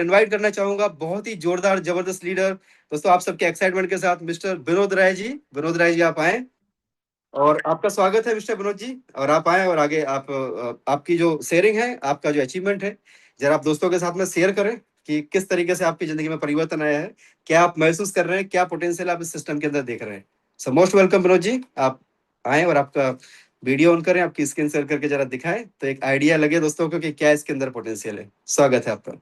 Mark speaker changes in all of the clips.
Speaker 1: Invite करना चाहूंगा बहुत ही जोरदार जबरदस्त लीडर दोस्तों, आप सबके एक्साइटमेंट के साथ मिस्टर विनोद राय जी। विनोद राय जी, आप आए और आपका स्वागत है मिस्टर विनोद जी। और आप आए और आगे आपकी जो शेयरिंग है, आपका जो अचीवमेंट है, जरा आप दोस्तों के साथ में शेयर करें कि किस तरीके से आपकी जिंदगी में परिवर्तन आया है, क्या आप महसूस कर रहे हैं, क्या पोटेंशियल आप इस सिस्टम के अंदर देख रहे हैं। So most welcome Vinod ji, आप आए और आपका वीडियो ऑन करें, आपकी स्क्रीन शेयर करके जरा दिखाएं तो एक आइडिया लगे दोस्तों को कि क्या इसके अंदर पोटेंशियल है। स्वागत है आपका।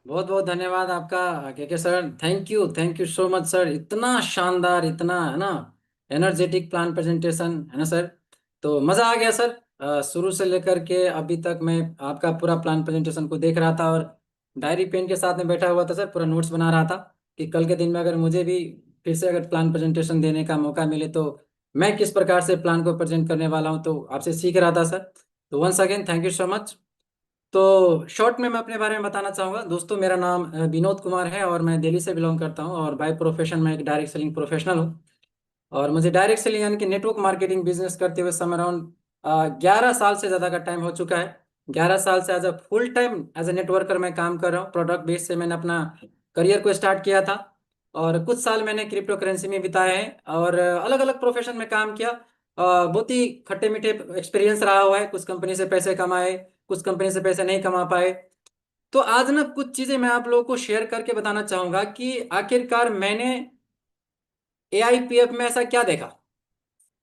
Speaker 2: बहुत बहुत धन्यवाद आपका के sir. Thank you so much sir. इतना शानदार, इतना है ना एनर्जेटिक प्लान प्रेजेंटेशन है ना सर। तो मज़ा आ गया सर। शुरू से लेकर के अभी तक मैं आपका पूरा प्लान प्रेजेंटेशन को देख रहा था और डायरी पेन के साथ में बैठा हुआ था सर, पूरा नोट्स बना रहा था कि कल के दिन में अगर मुझे भी फिर से अगर प्लान प्रेजेंटेशन देने का मौका मिले तो मैं किस प्रकार से प्लान को प्रेजेंट करने वाला हूँ, तो आपसे सीख रहा था सर। तो once again thank you so much. तो शॉर्ट में मैं अपने बारे में बताना चाहूँगा दोस्तों। मेरा नाम विनोद कुमार है और मैं दिल्ली से बिलोंग करता हूँ और बाय प्रोफेशन मैं एक डायरेक्ट सेलिंग प्रोफेशनल हूँ। और मुझे डायरेक्ट सेलिंग यानी कि नेटवर्क मार्केटिंग बिजनेस करते हुए समय अराउंड 11 साल से ज़्यादा का टाइम हो चुका है। 11 साल से as a full time as a networker मैं काम कर रहा हूँ। प्रोडक्ट बेस से मैंने अपना करियर को स्टार्ट किया था और कुछ साल मैंने क्रिप्टो करेंसी में बिताए हैं और अलग अलग प्रोफेशन में काम किया। बहुत ही खट्टे मीठे एक्सपीरियंस रहा हुआ है। कुछ कंपनी से पैसे कमाए, कुछ कंपनी से पैसे नहीं कमा पाए। तो आज ना कुछ चीजें मैं आप लोगों को शेयर करके बताना चाहूंगा कि आखिरकार मैंने एआईपीएफ में ऐसा क्या देखा।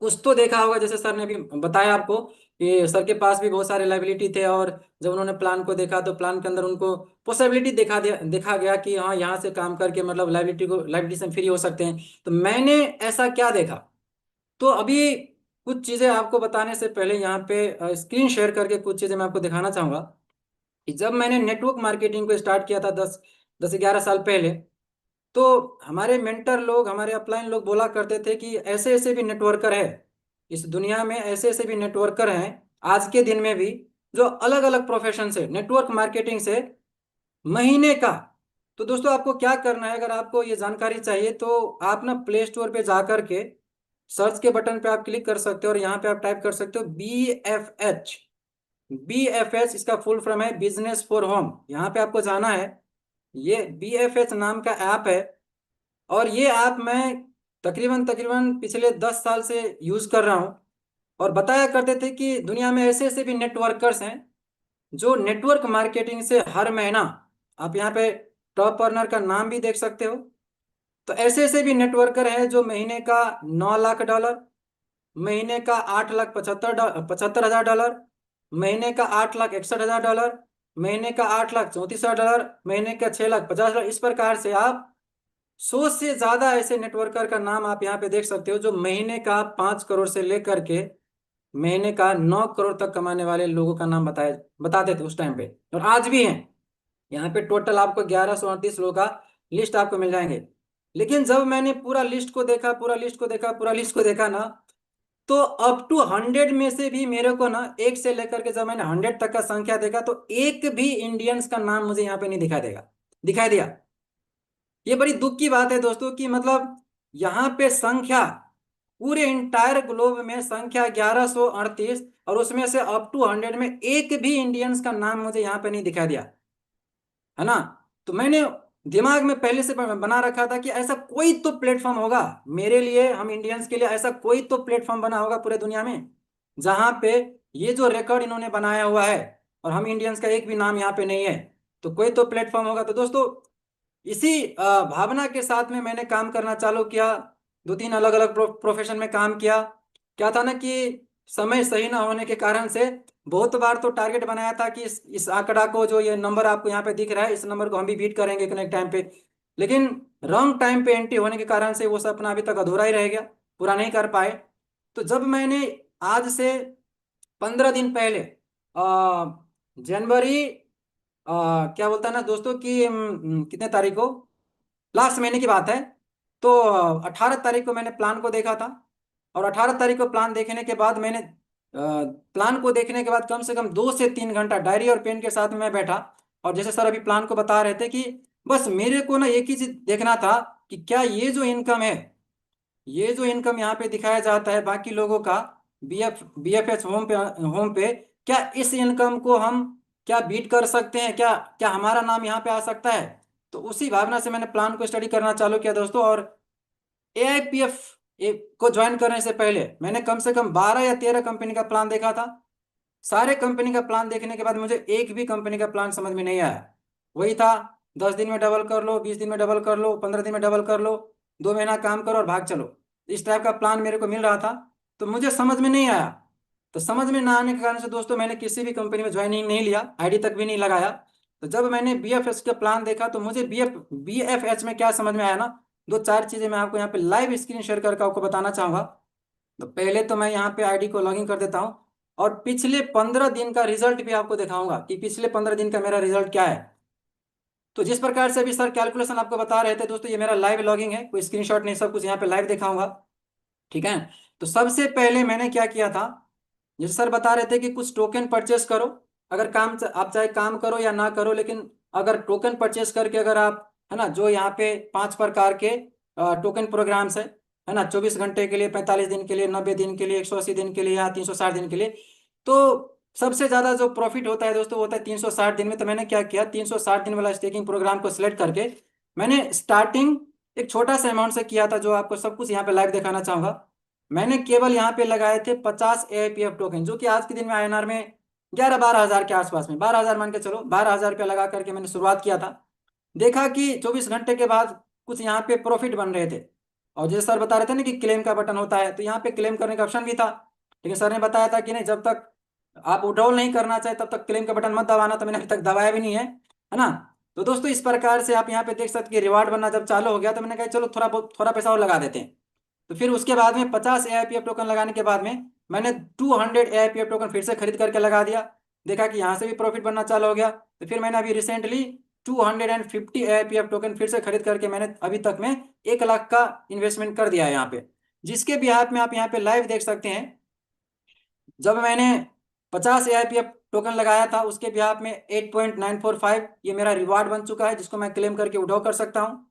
Speaker 2: कुछ तो देखा होगा, जैसे सर ने भी बताया आपको कि सर के पास भी बहुत सारे लाइबिलिटी थे और जब उन्होंने प्लान को देखा तो प्लान के अंदर उनको पॉसिबिलिटी देखा गया कि हाँ, यहाँ से काम करके मतलब लाइबिलिटी से फ्री हो सकते हैं। तो मैंने ऐसा क्या देखा। तो अभी कुछ चीजें आपको बताने से पहले यहाँ पे स्क्रीन शेयर करके कुछ चीजें मैं आपको दिखाना चाहूंगा कि जब मैंने नेटवर्क मार्केटिंग को स्टार्ट किया था 10 10 11 साल पहले, तो हमारे मेंटर लोग, हमारे अपलाइन लोग बोला करते थे कि ऐसे ऐसे भी नेटवर्कर है इस दुनिया में, ऐसे ऐसे भी नेटवर्कर हैं आज के दिन में भी जो अलग अलग प्रोफेशन से नेटवर्क मार्केटिंग से महीने का। तो दोस्तों आपको क्या करना है, अगर आपको ये जानकारी चाहिए तो आप ना प्ले स्टोर पे जा करके सर्च के बटन पे आप क्लिक कर सकते हो और यहाँ पे आप टाइप कर सकते हो BFH। BFH इसका फुल फॉर्म है बिजनेस फॉर होम। यहाँ पे आपको जाना है। ये BFH नाम का ऐप है और ये ऐप मैं तकरीबन तकरीबन पिछले 10 साल से यूज कर रहा हूँ। और बताया करते थे कि दुनिया में ऐसे ऐसे भी नेटवर्कर्स हैं जो नेटवर्क मार्केटिंग से हर महीना, आप यहाँ पे टॉप अर्नर का नाम भी देख सकते हो। तो ऐसे ऐसे भी नेटवर्कर हैं जो महीने का $9 लाख, महीने का 8,75,75,000 डॉलर, महीने का 8,61,000 डॉलर, महीने का 8,34,000 डॉलर, महीने का 6,50,000। इस प्रकार से आप 100 से ज्यादा ऐसे नेटवर्कर का नाम आप यहाँ पे देख सकते हो जो महीने का 5 करोड़ से लेकर के महीने का 9 करोड़ तक कमाने वाले लोगों का नाम बताते थे उस टाइम पे, और आज भी हैं। यहाँ पे टोटल आपको 1138 लोगों का लिस्ट आपको मिल जाएंगे। लेकिन जब मैंने पूरा लिस्ट को देखा, पूरा लिस्ट को देखा ना, तो अप टू 100 में से भी मेरे को ना, एक से लेकर के जब मैंने 100 तक का संख्या देखा तो एक भी इंडियंस का नाम मुझे यहाँ पे नहीं दिखाई दिया। ये बड़ी दुख की बात है दोस्तों कि मतलब यहाँ पे संख्या, पूरे इंटायर ग्लोब में संख्या 1138 और उसमें से अप टू 100 में एक भी इंडियंस का नाम मुझे यहाँ पे नहीं दिखाई दिया, है ना। तो मैंने दिमाग में पहले से बना रखा था कि ऐसा कोई तो प्लेटफॉर्म होगा मेरे लिए, हम इंडियंस के लिए ऐसा कोई तो प्लेटफॉर्म बना होगा पूरे दुनिया में जहां पे ये जो रिकॉर्ड इन्होंने बनाया हुआ है और हम इंडियंस का एक भी नाम यहाँ पे नहीं है। तो कोई तो प्लेटफॉर्म होगा। तो दोस्तों इसी भावना के साथ में मैंने काम करना चालू किया। 2 3 अलग अलग प्रोफेशन में काम किया। क्या था ना कि समय सही ना होने के कारण से बहुत बार तो टारगेट बनाया था कि इस आंकड़ा को, जो ये नंबर आपको यहाँ पे दिख रहा है, इस नंबर को हम भी बीट करेंगे एक टाइम पे। लेकिन रॉन्ग टाइम पे एंट्री होने के कारण से वो सपना अभी तक अधूरा ही रह गया, पूरा नहीं कर पाए। तो जब मैंने आज से 15 दिन पहले जनवरी, क्या बोलता है ना दोस्तों कि कितने तारीख को, लास्ट महीने की बात है, तो 18 तारीख को मैंने प्लान को देखा था। और 18 तारीख को प्लान देखने के बाद मैंने प्लान को देखने के बाद कम से कम 2 से 3 घंटा डायरी और पेन के साथ में मैं बैठा। और जैसे सर अभी प्लान को बता रहे थे कि बस मेरे को ना एक ही चीज देखना था कि क्या ये जो इनकम यहाँ पे दिखाया जाता है बाकी लोगों का, BFH होम पे, क्या इस इनकम को हम क्या बीट कर सकते हैं, क्या क्या हमारा नाम यहाँ पे आ सकता है। तो उसी भावना से मैंने प्लान को स्टडी करना चालू किया दोस्तों। और AIPF को ज्वाइन करने से पहले मैंने कम से कम 12 या 13 कंपनी का प्लान देखा था। सारे कंपनी का प्लान देखने के बाद मुझे एक भी कंपनी का प्लान समझ में नहीं आया। वही था, 10 दिन में डबल कर लो, 20 दिन में डबल कर लो, 15 दिन में डबल कर लो, 2 महीना काम करो और भाग चलो। इस टाइप का प्लान मेरे को मिल रहा था, तो मुझे समझ में नहीं आया। तो समझ में ना आने के कारण से दोस्तों मैंने किसी भी कंपनी में ज्वाइनिंग नहीं लिया, आईडी तक भी नहीं लगाया। तो जब मैंने BFS का प्लान देखा तो मुझे BFH में क्या समझ में आया ना, 2-4 चीजें मैं आपको यहाँ पे लाइव स्क्रीन शेयर करके आपको बताना चाहूंगा। तो पहले तो मैं यहाँ पे आईडी को लॉगिन कर देता हूँ और पिछले 15 दिन का रिजल्ट भी आपको दिखाऊंगा कि पिछले 15 दिन का मेरा रिजल्ट क्या है। तो जिस प्रकार से अभी सर कैलकुलेशन आपको बता रहे थे दोस्तों, ये मेरा लाइव लॉगिंग है, कोई स्क्रीनशॉट नहीं, सब कुछ यहाँ पे लाइव दिखाऊंगा। ठीक है। तो सबसे पहले मैंने क्या किया था, जैसे सर बता रहे थे कि कुछ टोकन परचेस करो। अगर आप चाहे काम करो या ना करो, लेकिन अगर टोकन परचेस करके अगर आप, है ना, जो यहाँ पे 5 प्रकार के टोकन प्रोग्राम्स है ना, 24 घंटे के लिए, 45 दिन के लिए, 90 दिन के लिए, 180 दिन के लिए या 360 दिन के लिए, तो सबसे ज्यादा जो प्रॉफिट होता है दोस्तों वो होता है 360 दिन में। तो मैंने क्या किया, 360 दिन वाला स्टेकिंग प्रोग्राम को सिलेक्ट करके मैंने स्टार्टिंग एक छोटा सा अमाउंट से किया था, जो आपको सब कुछ यहाँ पे लाइव दिखाना चाहूंगा। मैंने केवल यहाँ पे लगाए थे 50 AIPF टोकन, जो कि आज के दिन में INR में 11-12 हजार के आसपास में, 12 हजार मान के चलो, 12 हजार रुपया लगा करके मैंने शुरुआत किया था। देखा कि 24 घंटे के बाद कुछ यहाँ पे प्रॉफिट बन रहे थे। और जैसे सर बता रहे थे ना कि क्लेम का बटन होता है, तो यहाँ पे क्लेम करने का ऑप्शन भी था। लेकिन सर ने बताया था कि नहीं, जब तक आप विड्रॉल नहीं करना चाहे तब तक क्लेम का बटन मत दबाना, तो मैंने अभी तक दबाया भी नहीं है ना। तो दोस्तों इस प्रकार से आप यहाँ पे देख सकते हैं कि रिवार्ड बनना जब चालू हो गया, तो मैंने कहा चलो थोड़ा पैसा और लगा देते हैं। तो फिर उसके बाद में 50 AIPF टोकन लगाने के बाद में मैंने 200 AIPF टोकन फिर से खरीद करके लगा दिया। देखा कि यहाँ से भी प्रॉफिट बनना चालू हो गया। तो फिर मैंने अभी रिसेंटली 250 AIPF टोकन फिर से खरीद करके मैंने अभी तक में 1 लाख का इन्वेस्टमेंट कर दिया है यहाँ पे, जिसके भी हाथ में आप यहाँ पे लाइव देख सकते हैं। जब मैंने 50 AIPF टोकन लगाया था उसके भी हाथ में 8.945 ये मेरा रिवार्ड बन चुका है, जिसको मैं क्लेम करके विड्रॉ कर सकता हूँ।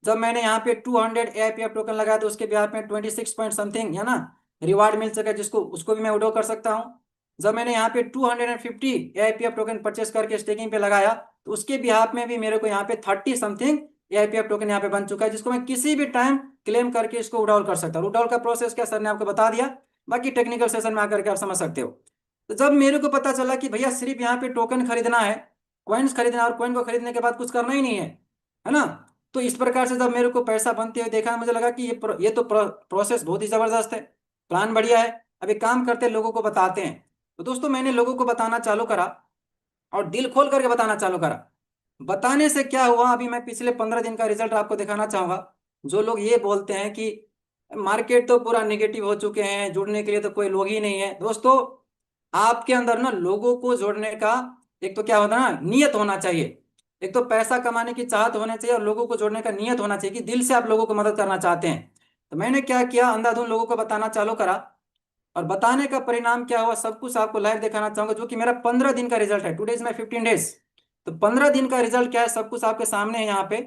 Speaker 2: जब मैंने यहाँ पे 200 AIPF टोकन लगाया तो उसके ब्याज में 26 पॉइंट समथिंग, है ना, रिवार्ड मिल सका, जिसको उसको भी मैं विड्रॉ कर सकता हूँ। जब मैंने यहाँ पे 250 AIPF टोकन परचेस करके स्टेकिंग पे लगाया तो उसके बिहाफ में भी मेरे को यहाँ पे 30 समथिंग AIPF टोकन यहाँ पे बन चुका है, जिसको मैं किसी भी टाइम क्लेम करके इसको विड्रॉल कर सकता हूँ। विड्रॉल का प्रोसेस क्या सर ने आपको बता दिया, बाकी टेक्निकल सेशन में आकर के आप समझ सकते हो। तो जब मेरे को पता चला कि भैया सिर्फ यहाँ पे टोकन खरीदना है, कॉइन्स खरीदना है, और कॉइन को खरीदने के बाद कुछ करना ही नहीं है ना। तो इस प्रकार से जब मेरे को पैसा बनते हुए देखा, मुझे लगा कि ये तो प्रोसेस बहुत ही जबरदस्त है, प्लान बढ़िया है, अभी काम करते लोगों को बताते हैं। तो दोस्तों मैंने लोगों को बताना चालू करा और दिल खोल करके बताना चालू करा। बताने से क्या हुआ, अभी मैं पिछले 15 दिन का रिजल्ट आपको दिखाना चाहूंगा। जो लोग ये बोलते हैं कि मार्केट तो पूरा निगेटिव हो चुके हैं, जुड़ने के लिए तो कोई लोग ही नहीं है, दोस्तों आपके अंदर ना लोगों को जोड़ने का एक तो क्या होता है ना, नियत होना चाहिए। एक तो पैसा कमाने की चाहत होनी चाहिए और लोगों को जोड़ने का नियत होना चाहिए कि दिल से आप लोगों को मदद करना चाहते हैं। तो मैंने क्या किया, अंधाधुंध लोगों को बताना चालू करा, और बताने का परिणाम क्या हुआ सब कुछ आपको लाइव दिखाना चाहूंगा, जो कि मेरा 15 दिन का रिजल्ट है। Today is my 15 days. तो 15 दिन का रिजल्ट क्या है सब कुछ आपके सामने है यहाँ पे।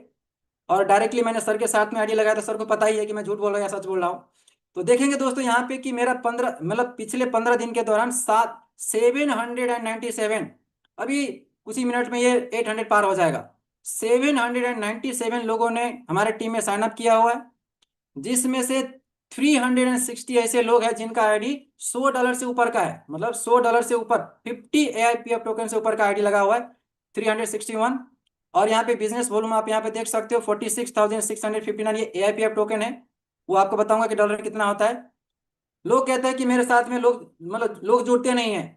Speaker 2: और डायरेक्टली मैंने सर के साथ में आईडी लगाया था, सर को पता ही है कि मैं झूठ बोल रहा हूँ या सच बोल रहा हूँ। तो देखेंगे दोस्तों यहाँ पे कि मेरा 15 मतलब पिछले 15 दिन के दौरान 797, अभी उसी मिनट में ये 800 पार हो जाएगा। 797 लोगों ने हमारे टीम में साइन अप किया हुआ है, जिसमें से 360 ऐसे लोग हैं जिनका आईडी $100 से ऊपर का है, मतलब $100 से ऊपर, 50 AIPF टोकन से ऊपर का आईडी लगा हुआ है, 361। और यहाँ पे बिजनेस वॉल्यूम आप यहाँ पे देख सकते हो 46,659 ये AIPF टोकन है। वो आपको बताऊंगा कि डॉलर कितना होता है। लोग कहते हैं कि मेरे साथ में लोग मतलब लोग जुड़ते नहीं है।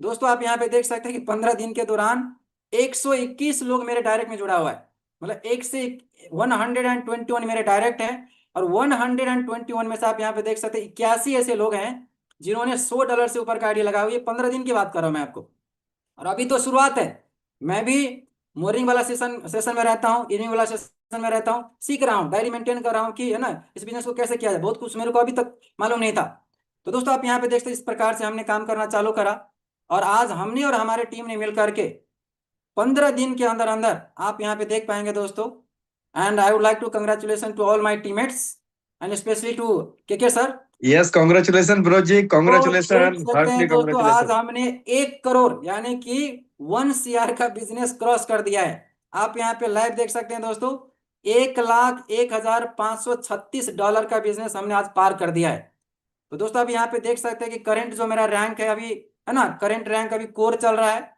Speaker 2: दोस्तों आप यहाँ पे देख सकते हैं कि 15 दिन के दौरान 121 लोग मेरे डायरेक्ट में जुड़ा हुआ है, मतलब 121 मेरे डायरेक्ट है। और 121 में से आप यहाँ पे देख सकते हैं 81 ऐसे लोग हैं जिन्होंने $100 से ऊपर का आईडी लगा हुआ है। ये 15 दिन की बात कर रहा हूँ मैं आपको, और अभी तो शुरुआत है। मैं भी मॉर्निंग वाला सेशन में रहता हूँ, इवनिंग वाला सेशन में रहता हूँ, सीख रहा हूँ, डायरी मेंटेन कर रहा हूँ कि, है ना, इस बिजनेस को कैसे किया जाए, बहुत कुछ मेरे को अभी तक मालूम नहीं था। तो दोस्तों आप यहाँ पे देखते हैं इस प्रकार से हमने काम करना चालू करा, और आज हमने और हमारे टीम ने मिल करके 15 दिन के अंदर अंदर आप यहाँ पे देख पाएंगे दोस्तों। And I would like to congratulation to all my teammates and specially to K sir.
Speaker 1: Yes, congratulation bro ji,
Speaker 2: तो देख
Speaker 1: कॉन्ग्रेचुलेशन,
Speaker 2: सकते हैं
Speaker 1: हार्टली
Speaker 2: दोस्तों आज
Speaker 1: कॉन्ग्रेचुलेशन।
Speaker 2: हमने 1 करोड़ यानी कि 1 CR का बिजनेस क्रॉस कर दिया है। आप यहाँ पे लाइव देख सकते हैं दोस्तों, $1,01,536 का बिजनेस हमने आज पार कर दिया है। तो दोस्तों आप यहाँ पे देख सकते हैं कि करंट जो मेरा रैंक है अभी, है ना, करंट रैंक अभी कोर चल रहा है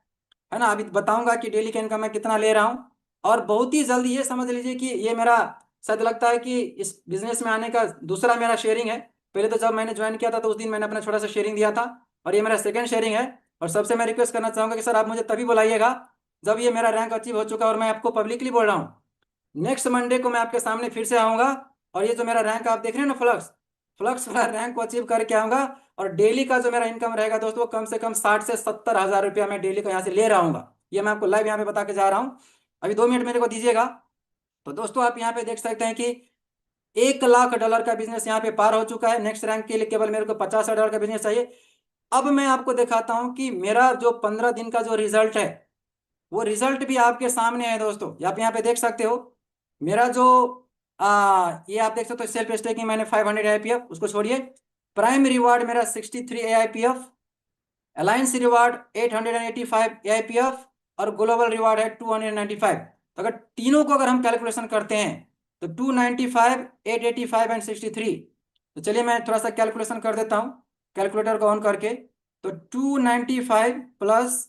Speaker 2: ना। अभी बताऊंगा कि डेली का इनकम मैं कितना ले रहा हूँ। और बहुत ही जल्दी ये समझ लीजिए कि ये मेरा शायद लगता है कि इस बिजनेस में आने का दूसरा मेरा शेयरिंग है। पहले तो जब मैंने ज्वाइन किया था तो उस दिन मैंने अपना छोटा सा शेयरिंग दिया था, और ये मेरा सेकंड शेयरिंग है। और सबसे मैं रिक्वेस्ट करना चाहूंगा कि सर आप मुझे तभी बुलाइएगा जब ये मेरा रैंक अचीव हो चुका है, और मैं आपको पब्लिकली बोल रहा हूँ नेक्स्ट मंडे को मैं आपके सामने फिर से आऊंगा, और ये जो मेरा रैंक आप देख रहे हैं ना, फ्लक्स फ्लक्स वाला रैंक को अचीव करके आऊंगा। और डेली का जो मेरा इनकम रहेगा दोस्तों, कम से कम 60 से 70 हज़ार रुपया मैं डेली का यहाँ से ले रहा हूँ। ये मैं आपको लाइव यहाँ पे बता के जा रहा हूँ। अभी 2 मिनट मेरे को दीजिएगा। तो दोस्तों आप यहाँ पे देख सकते हैं कि $1 लाख का बिजनेस यहाँ पे पार हो चुका है। नेक्स्ट रैंक के लिए केवल मेरे को $50,000 का बिजनेस चाहिए। अब मैं आपको दिखाता हूँ कि मेरा जो 15 दिन का जो रिजल्ट है, वो रिजल्ट भी आपके सामने है दोस्तों। आप यहाँ पे देख सकते हो मेरा जो ये आप देख सकते हो, सेल्फ स्टेकिंग मैंने 500 AIPF, उसको छोड़िए। प्राइम रिवार्ड मेरा 63 AIPF, अलायंस रिवार्ड 885 AIPF, और ग्लोबल रिवार्ड है 295। तो अगर तीनों को अगर हम कैलकुलेशन करते हैं तो 295, 885 एंड 63। तो चलिए मैं थोड़ा सा कैलकुलेशन कर देता हूँ कैलकुलेटर को ऑन करके। तो 295 प्लस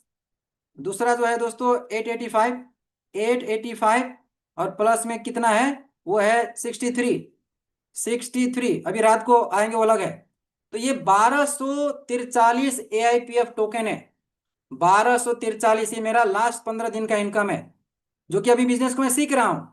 Speaker 2: दूसरा जो है दोस्तों 885 और प्लस में कितना है, वो है 63। अभी रात को आएंगे वो अलग है। तो ये 1243 AIPF टोकन है। 1243 ये मेरा लास्ट 15 दिन का इनकम है, जो कि अभी बिजनेस को मैं सीख रहा हूं।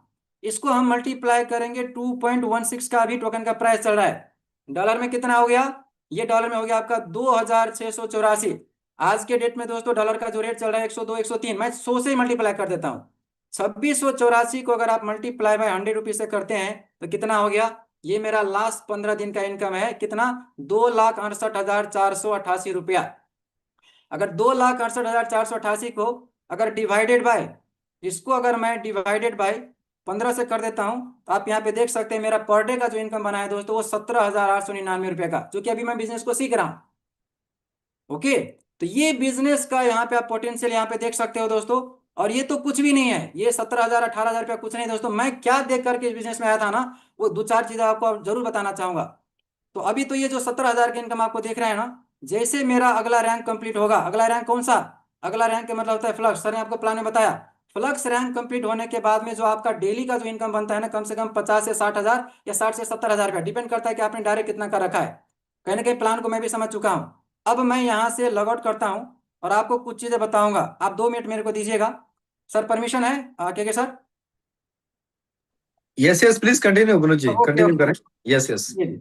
Speaker 2: इसको हम मल्टीप्लाई करेंगे, 2.16 का अभी टोकन का प्राइस चल रहा है। डॉलर में कितना हो गया, ये डॉलर में हो गया आपका 2684। आज के डेट में दोस्तों डॉलर का जो रेट चल रहा है 102, 103, मैं 100 से ही मल्टीप्लाई कर देता हूँ। 2684 को अगर आप मल्टीप्लाई बाय 100 रुपीज से करते हैं तो कितना हो गया, ये मेरा लास्ट 15 दिन का इनकम है। कितना, 2,68,488 रुपया। अगर 2,68,488 को अगर डिवाइडेड बाय, इसको अगर मैं डिवाइडेड बाय 15 से कर देता हूं, तो आप यहाँ पे देख सकते हैं मेरा पर डे का जो इनकम बना है दोस्तों, वो 17,899 रुपये का, जो कि अभी मैं बिजनेस को सीख रहा हूँ। ओके, तो ये बिजनेस का यहाँ पे आप पोटेंशियल यहाँ पे देख सकते हो दोस्तों। और ये तो कुछ भी नहीं है, ये 17,000 18,000 रुपया कुछ नहीं दोस्तों। मैं क्या देख करके इस बिजनेस में आया था ना, वो दो चार चीजें आपको जरूर बताना चाहूंगा। तो अभी तो ये जो 17,000 की इनकम आपको देख रहे हैं ना, जैसे मेरा अगला रैंक कंप्लीट होगा, अगला रैंक कौन सा, अगला रैंक का मतलब होता है फ्लक्स। सर ने आपको प्लान में बताया, फ्लक्स रैंक कंप्लीट होने के बाद में जो आपका डेली का जो इनकम बनता है ना, कम से कम 50 से 60 हज़ार या 60 से 70 हज़ार रुपया, डिपेंड करता है कि आपने डायरेक्ट कितना का रखा है। कहीं ना कहीं प्लान को मैं भी समझ चुका हूँ। अब मैं यहाँ से लॉग आउट करता हूँ और आपको कुछ चीजें बताऊंगा। आप 2 मिनट मेरे को दीजिएगा। सर परमिशन है, क्या sir?
Speaker 1: Yes yes, please continue Vinod ji,
Speaker 2: okay
Speaker 1: continue
Speaker 2: okay.
Speaker 1: करें। Yes yes.
Speaker 2: जी जी।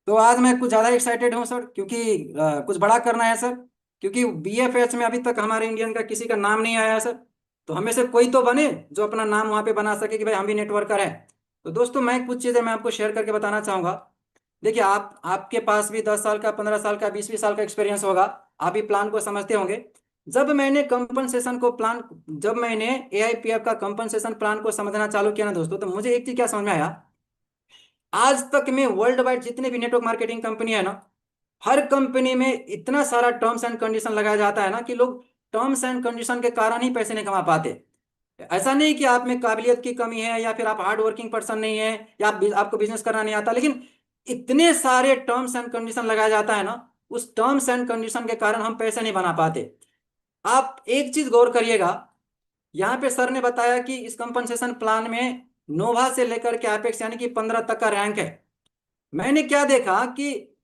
Speaker 2: तो आज मैं कुछ ज़्यादा एक्साइटेड हूँ सर, क्योंकि कुछ बड़ा करना है सर। क्योंकि BFH में अभी तक हमारे इंडियन का किसी का नाम नहीं आया है सर। तो हमें से कोई तो बने जो अपना नाम वहाँ पे बना सके कि भाई हम भी नेटवर्कर हैं। तो दोस्तों मैं कुछ चीज़ें मैं आपको शेयर करके बताना चाहूँगा। देखिए, आपके पास भी 10 साल का, 15 साल का, 20-20 साल का एक्सपीरियंस होगा। आप भी प्लान को समझते होंगे। जब मैंने AIPF का कंपनसेशन प्लान को समझना चालू किया ना दोस्तों, तो मुझे एक चीज़ क्या समझ में आया। आज तक में वर्ल्ड वाइड जितने भी नेटवर्क मार्केटिंग कंपनी है ना, हर कंपनी में इतना सारा टर्म्स एंड कंडीशन लगाया जाता है ना कि लोग टर्म्स एंड कंडीशन के कारण ही पैसे नहीं कमा पाते। ऐसा नहीं कि आप में काबिलियत की कमी है या फिर आप हार्ड वर्किंग पर्सन नहीं है या आपको बिजनेस करना नहीं आता, लेकिन इतने सारे टर्म्स एंड कंडीशन लगाया जाता है ना, उस टर्म्स एंड कंडीशन के कारण हम पैसे नहीं बना पाते। आप एक चीज गौर करिएगा, यहाँ पे सर ने बताया कि इस कंपनसेशन प्लान में नोवा से लेकर के एपेक्स यानी कि 15 तक का रैंक है। मैंने क्या देखा कि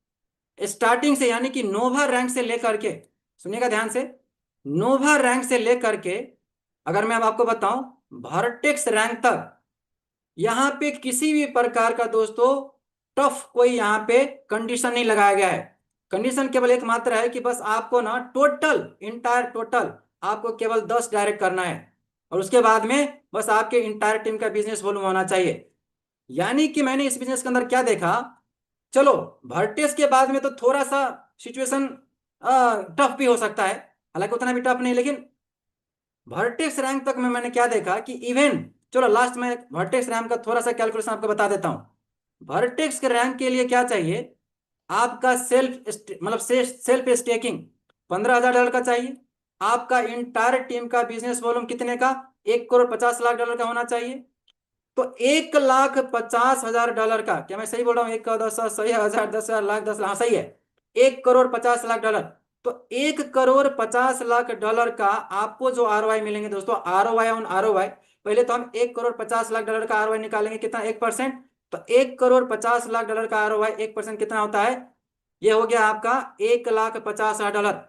Speaker 2: स्टार्टिंग से यानी कि नोवा रैंक से लेकर के, सुनिएगा ध्यान से, नोवा रैंक से लेकर के अगर मैं अब आपको बताऊं वर्टेक्स रैंक तक, यहाँ पे किसी भी प्रकार का दोस्तों टफ कोई यहाँ पे कंडीशन नहीं लगाया गया है। कंडीशन केवल एक मात्र है कि बस आपको ना टोटल आपको केवल 10 डायरेक्ट करना है, और उसके बाद में बस आपके इंटायर टीम का बिजनेस वॉल्यूम होना चाहिए। यानी कि मैंने इस बिजनेस के अंदर क्या देखा, चलो वर्टेक्स के बाद में तो थोड़ा सा सिचुएशन टफ भी हो सकता है, हालांकि उतना भी टफ नहीं, लेकिन वर्टेक्स रैंक तक में मैंने क्या देखा कि इवन, चलो लास्ट में वर्टेक्स रैंक का थोड़ा सा कैलकुलेशन आपको बता देता हूं। वर्टेक्स के रैंक के लिए क्या चाहिए, आपका सेल्फ मतलब सेल्फ स्टेकिंग $15,000 का चाहिए। आपका इंटायर टीम का बिजनेस वॉल्यूम कितने का, $1,50,00,000 का होना चाहिए। तो $1,50,000 का, क्या मैं सही बोल रहा हूँ? 1 10 सही, 1000 10,000 लाख 10 लाख, हाँ सही है, $1,50,00,000। तो $1,50,00,000 का आपको जो आरओआई मिलेंगे दोस्तों, आरओआई ऑन आरओआई, पहले तो हम $1,50,00,000 का आरओआई निकालेंगे, कितना, 1%। तो $1,50,00,000 का आरओआई 1% कितना होता है, ये हो गया आपका $1,50,000।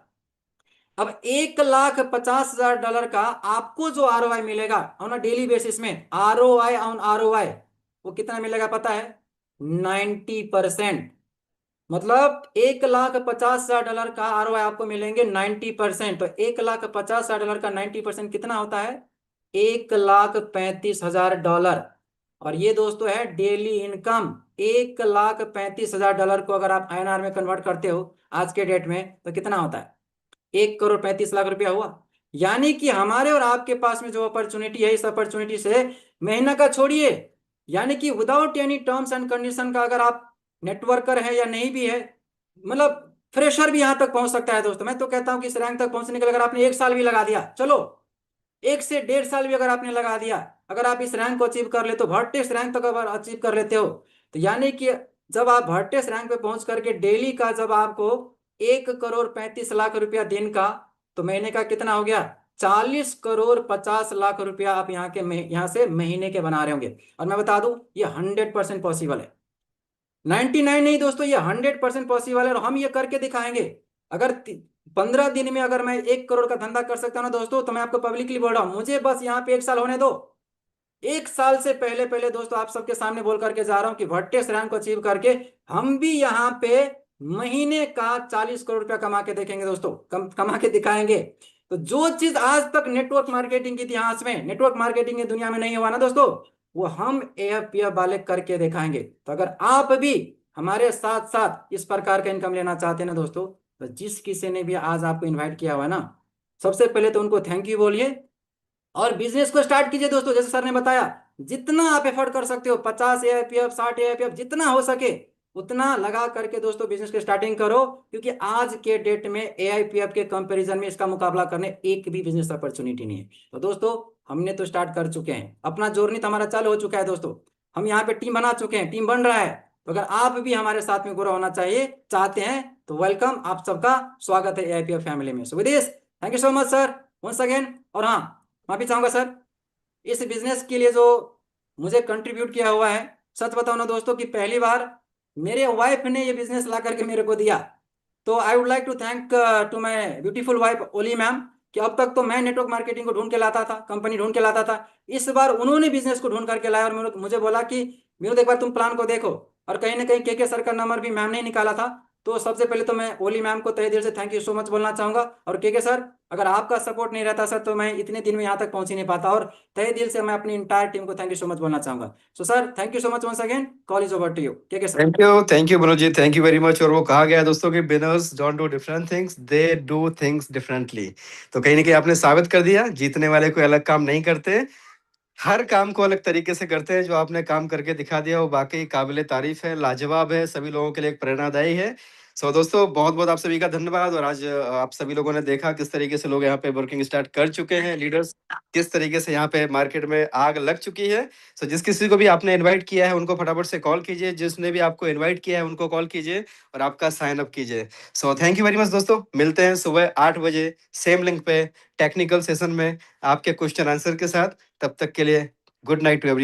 Speaker 2: अब $1,50,000 का आपको जो आरओआई मिलेगा ऑन अ डेली बेसिस में, आरओआई ऑन आरओआई, वो कितना मिलेगा पता है, 90%। मतलब $1,50,000 का आरओआई आपको मिलेंगे 90%। तो $1,50,000 का 90% कितना होता है, $1,35,000। और ये दोस्तों है डेली इनकम। $1,35,000 को अगर आप आईएनआर में कन्वर्ट करते हो आज के डेट में, तो कितना होता है, 1,35,00,000 रुपया हुआ। यानी कि हमारे और आपके पास में जो अपॉर्चुनिटी है, इस अपॉर्चुनिटी से महीना का छोड़िए, यानी कि without any terms and condition का, अगर आप नेटवर्कर है या नहीं भी है, मतलब फ्रेशर भी यहां तक पहुंच सकता है दोस्तों। मैं तो कहता हूं कि इस रैंक तक पहुंचने के लिए अगर आपने 1 साल भी लगा दिया, चलो 1 से 1.5 साल भी अगर आपने लगा दिया, अगर आप इस रैंक को अचीव कर लेते हो, वर्टेक्स रैंक तक अगर अचीव कर लेते हो, तो यानी कि जब आप वर्टेक्स रैंक पे पहुंच करके डेली का जब आपको 1,35,00,000 रुपया दिन का, तो महीने का कितना हो गया, 40,50,00,000 रुपया आप यहाँ से महीने के बना रहे होंगे। और मैं बता दूं, ये 100% पॉसिबल है, 99 नहीं दोस्तों, ये 100% पॉसिबल है, और हम ये करके दिखाएंगे। अगर 15 दिन में अगर मैं 1 करोड़ का धंधा कर सकता हूं ना दोस्तों, तो मैं आपको पब्लिकली बोल रहा हूं, मुझे बस यहाँ पे 1 साल होने दो। 1 साल से पहले पहले दोस्तों आप सबके सामने बोल करके जा रहा हूं कि वर्टेक्स रैंक को अचीव करके हम भी यहाँ पे महीने का 40 करोड़ रुपया कमा के देखेंगे दोस्तों, कमा के दिखाएंगे। तो जो चीज आज तक नेटवर्क मार्केटिंग के इतिहास में, नेटवर्क मार्केटिंग की दुनिया में नहीं हुआ ना दोस्तों, वो हम एएफपीएफ वाले करके दिखाएंगे। तो अगर आप भी हमारे साथ साथ इस प्रकार का इनकम लेना चाहते हैं ना दोस्तों, तो जिस किसी ने भी आज आपको इन्वाइट किया हुआ है ना, सबसे पहले तो उनको थैंक यू बोलिए, और बिजनेस को स्टार्ट कीजिए दोस्तों। जैसे सर ने बताया, जितना आप एफर्ट कर सकते हो, 50 एआईपीएफ 60 एआईपीएफ जितना हो सके उतना लगा करके दोस्तों बिजनेस की स्टार्टिंग करो, क्योंकि आज के डेट में एआईपीएफ के कंपैरिजन में इसका मुकाबला करने एक भी बिजनेस अपॉर्चुनिटी नहीं है। तो दोस्तों हमने तो स्टार्ट कर चुके हैं, अपना जर्नी तो हमारा चालू हो चुका है दोस्तों, हम यहाँ पे टीम बना चुके हैं, टीम बन रहा है। तो अगर आप भी हमारे साथ में ग्रो होना चाहिए चाहते हैं, तो वेलकम, आप सबका स्वागत है एआईपीएफ फैमिली में। So with this, thank you so much sir, once again. और हाँ, माफी चाहूंगा सर, इस बिजनेस के लिए जो मुझे कंट्रीब्यूट किया हुआ है, सच बताओ ना दोस्तों कि पहली बार मेरे वाइफ ने ये बिजनेस ला करके मेरे को दिया। तो I would like to thank to my beautiful wife ओली मैम, कि अब तक तो मैं नेटवर्क मार्केटिंग को ढूंढ के लाता था, कंपनी ढूंढ के लाता था, इस बार उन्होंने बिजनेस को ढूंढ करके लाया, और मुझे बोला कि विनोद एक बार तुम प्लान को देखो। और कहीं ना कहीं के सर का नंबर भी मैम ने निकाला था। तो सबसे पहले तो मैं ओली मैम को तहे दिल से थैंक यू सो मच बोलना चाहूंगा। और के सर, अगर आपका सपोर्ट नहीं रहता सर, तो मैं इतने दिन में यहाँ तक पहुंच ही नहीं पाता। और तहे दिल से मैं अपनी इंटायर टीम को थैंक यू सो मच बोलना चाहूंगा। So sir, thank you so much once again, call is over to you के sir.
Speaker 1: Thank you Manoj ji, thank you very much. और वो कहा गया है दोस्तों कि winners don't do different things, they do things differently. तो कहीं ना कहीं आपने साबित कर दिया, जीतने वाले कोई अलग काम नहीं करते, हर काम को अलग तरीके से करते हैं। जो आपने काम करके दिखा दिया वो वाकई काबिले तारीफ है, लाजवाब है, सभी लोगों के लिए एक प्रेरणादायी है। सो दोस्तों बहुत बहुत आप सभी का धन्यवाद। और आज आप सभी लोगों ने देखा किस तरीके से लोग यहाँ पे वर्किंग स्टार्ट कर चुके हैं, लीडर्स किस तरीके से यहाँ पे मार्केट में आग लग चुकी है। सो जिस किसी को भी आपने इनवाइट किया है उनको फटाफट से कॉल कीजिए, जिसने भी आपको इनवाइट किया है उनको कॉल कीजिए और आपका साइन अप कीजिए। So thank you very much दोस्तों, मिलते हैं सुबह 8 बजे सेम लिंक पे टेक्निकल सेशन में आपके क्वेश्चन आंसर के साथ। तब तक के लिए गुड नाइट टू एवरी